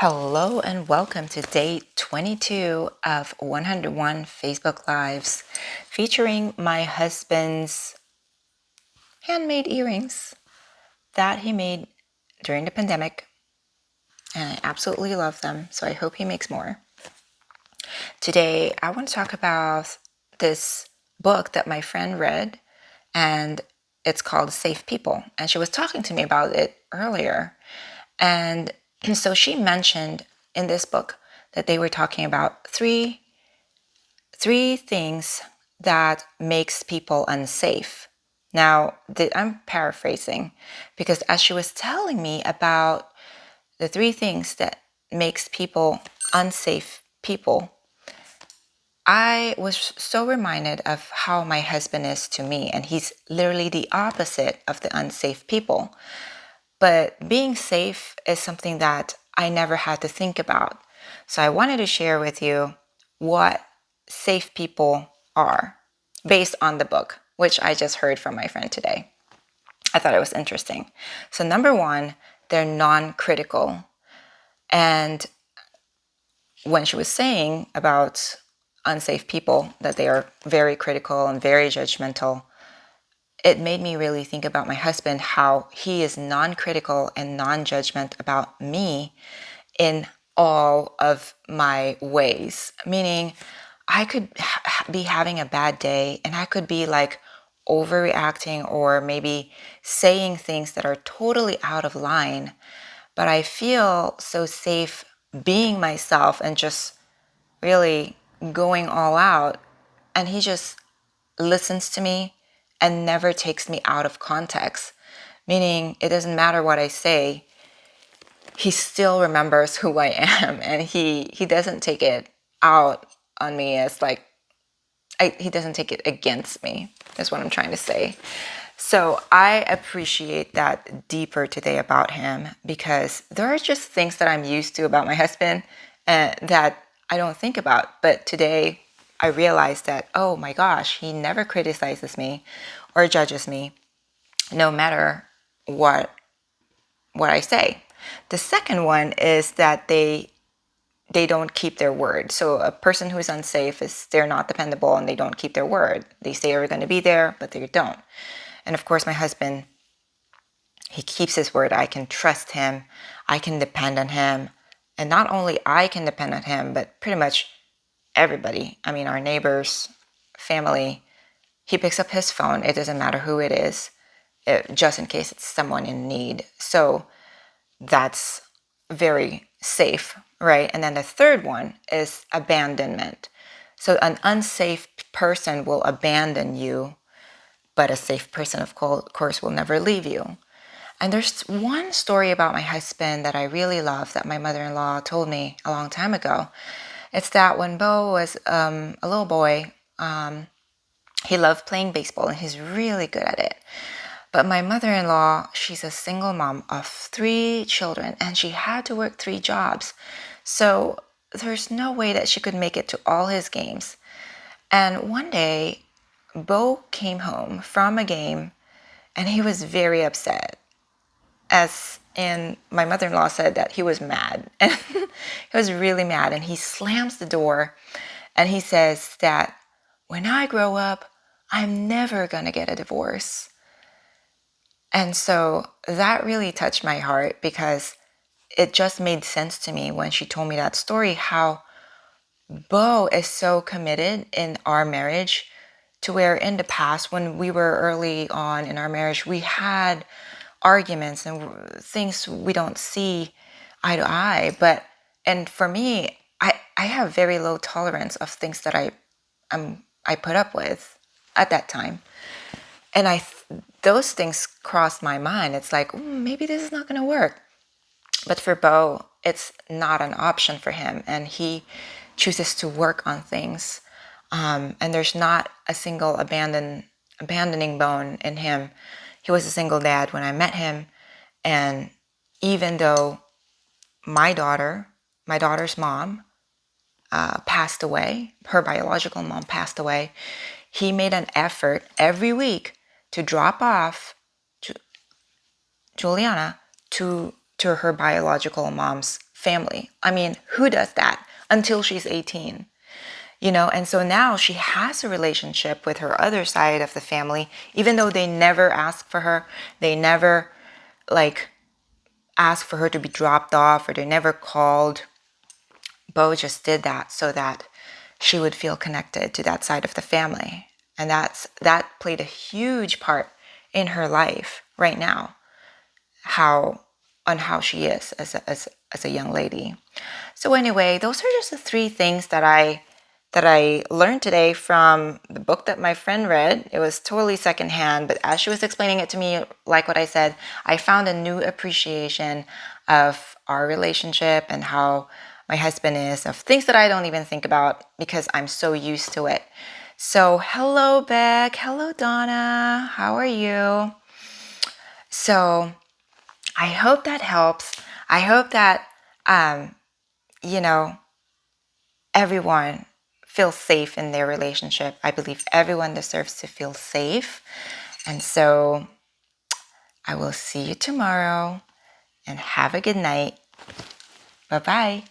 Hello and welcome to day 22 of 101 Facebook Lives featuring my husband's handmade earrings that he made during the pandemic, and I absolutely love them, so I hope he makes more. Today, I want to talk about this book that my friend read, and it's called Safe People, and she was talking to me about it earlier. And so she mentioned in this book that they were talking about three things that makes people unsafe. Now, I'm paraphrasing because as she was telling me about the three things that makes people unsafe people, I was so reminded of how my husband is to me, and he's literally the opposite of the unsafe people. But being safe is something that I never had to think about. So I wanted to share with you what safe people are based on the book, which I just heard from my friend today. I thought it was interesting. So number one, they're non-critical. And when she was saying about unsafe people, that they are very critical and very judgmental, it made me really think about my husband, how he is non-critical and non-judgment about me in all of my ways. Meaning, I could be having a bad day and I could be like overreacting or maybe saying things that are totally out of line, but I feel so safe being myself and just really going all out. And he just listens to me and never takes me out of context. Meaning, it doesn't matter what I say, he still remembers who I am, and he doesn't take it out on me as like he doesn't take it against me, is what I'm trying to say. So I appreciate that deeper today about him, because there are just things that I'm used to about my husband that I don't think about. But today I realized that, oh my gosh, he never criticizes me or judges me, no matter what I say. The second one is that they don't keep their word. So a person who is unsafe is they're not dependable and they don't keep their word. They say they're going to be there, but they don't. And of course, my husband, he keeps his word. I can trust him. I can depend on him. And not only I can depend on him, but pretty much everybody. I mean, our neighbors, family. He picks up his phone. It doesn't matter who it is, just in case it's someone in need. So that's very safe, right? And then the third one is abandonment. So an unsafe person will abandon you, but a safe person, of course, will never leave you. And there's one story about my husband that I really love that my mother-in-law told me a long time ago. It's that when Bo was a little boy, he loved playing baseball and he's really good at it. But my mother-in-law, she's a single mom of 3 children and she had to work 3 jobs. So there's no way that she could make it to all his games. And one day, Bo came home from a game and he was very upset. As in, my mother-in-law said that he was mad. And he was really mad. And he slams the door and he says that when I grow up, I'm never going to get a divorce. And so that really touched my heart because it just made sense to me when she told me that story, how Bo is so committed in our marriage to where in the past, when we were early on in our marriage, we had arguments and things we don't see eye to eye. And for me, I have very low tolerance of things that I put up with at that time. And those things crossed my mind. It's like, maybe this is not going to work. But for Bo, it's not an option for him. And he chooses to work on things. And there's not a single abandoning bone in him. He was a single dad when I met him. And even though my daughter's mom passed away, her biological mom passed away, he made an effort every week to drop off Juliana to her biological mom's family. I mean, who does that until she's 18? And so now she has a relationship with her other side of the family, even though they never ask for her. They never like ask for her to be dropped off, or they never called. Bo just did that so that she would feel connected to that side of the family. And that played a huge part in her life right now, how she is as a young lady. So anyway, those are just the three things that I learned today from the book that my friend read. It was totally secondhand, but as she was explaining it to me, like what I said, I found a new appreciation of our relationship and how my husband is, of things that I don't even think about because I'm so used to it. So hello, Beck. Hello, Donna. How are you? So I hope that helps. I hope that, everyone feels safe in their relationship. I believe everyone deserves to feel safe. And so I will see you tomorrow, and have a good night. Bye-bye.